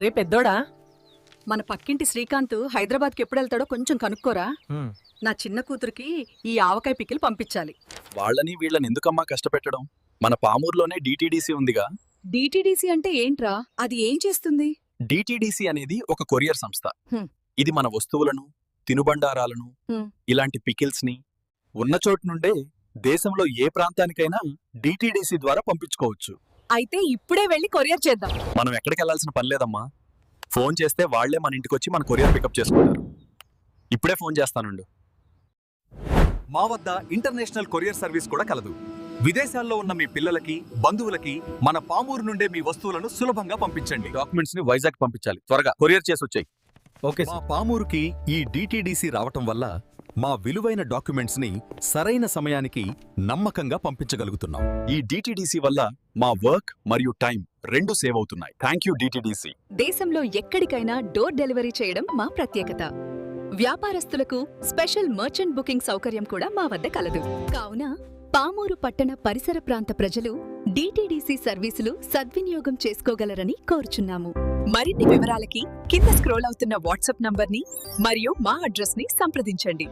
రే పెద్దోడా, మన పక్కింటి శ్రీకాంత్ హైదరాబాద్కి ఎప్పుడు వెళ్తాడో కొంచెం కనుక్కోరా. నా చిన్న కూతురికి ఈ ఆవకాయ పికిల్ పంపించాలి. వాళ్ళని వీళ్ళని ఎందుకమ్మా కష్టపెట్టడం? మన పామూరులోనే డిటిడిసి ఉందిగా. డిటిడిసి అంటే ఏంట్రా? అది ఏం చేస్తుంది? డిటిడిసి అనేది ఒక కొరియర్ సంస్థ. హ్మ్. ఇది మన వస్తువులను, తినుబండారాలను, హ్మ్. ఇలాంటి పికిల్స్ ని ఉన్న చోటు నుండే దేశంలో ఏ ప్రాంతానికైనా డిటిడిసి ద్వారా పంపించుకోవచ్చు. అయితే ఇప్పుడే వెళ్ళి కొరియర్ చేద్దాం. మనం ఎక్కడికి వెళ్లాల్సిన పని లేదమ్మా. ఫోన్ చేస్తే వాళ్లే మన ఇంటికొచ్చి మన కొరియర్ పికప్ చేసుకుంటారు. ఇప్పుడే ఫోన్ చేస్తానుండు. మా వద్ద ఇంటర్నేషనల్ కొరియర్ సర్వీస్ కూడా కలదు. విదేశాల్లో ఉన్న మీ పిల్లలకి, బంధువులకి మన పామూరు నుండే మీ వస్తువులను సులభంగా పంపించండి. డాక్యుమెంట్స్ ని వైజాగ్ పంపించాలి. త్వరగా కొరియర్ చేసి వచ్చాయి. ఓకే. మా పామూరుకి ఈ డిటిడిసి రావటం వల్ల మా విలువైన డాక్యుమెంట్స్ ని సరైన సమయానికి నమ్మకంగా పంపించగలుగుతున్నాం. ఈ డిటిడిసి వల్ల మా వర్క్ మరియు టైం రెండు సేవ్ అవుతున్నాయి. Thank you DTDC. దేశంలో ఎక్కడికైనా డోర్ డెలివరీ చేయడం మా ప్రత్యేకత. వ్యాపారస్తులకు స్పెషల్ మర్చెంట్ బుకింగ్ సౌకర్యం కూడా మా వద్ద కలదు. కావున పామూరు పట్టణ పరిసర ప్రాంత ప్రజలు డిటిడిసి సర్వీసులు సద్వినియోగం చేసుకోగలరని కోరుచున్నాము. మరిన్ని వివరాలకి కింద స్క్రోల్ అవుతున్న వాట్సాప్ నంబర్ని మరియు మా అడ్రస్ని సంప్రదించండి.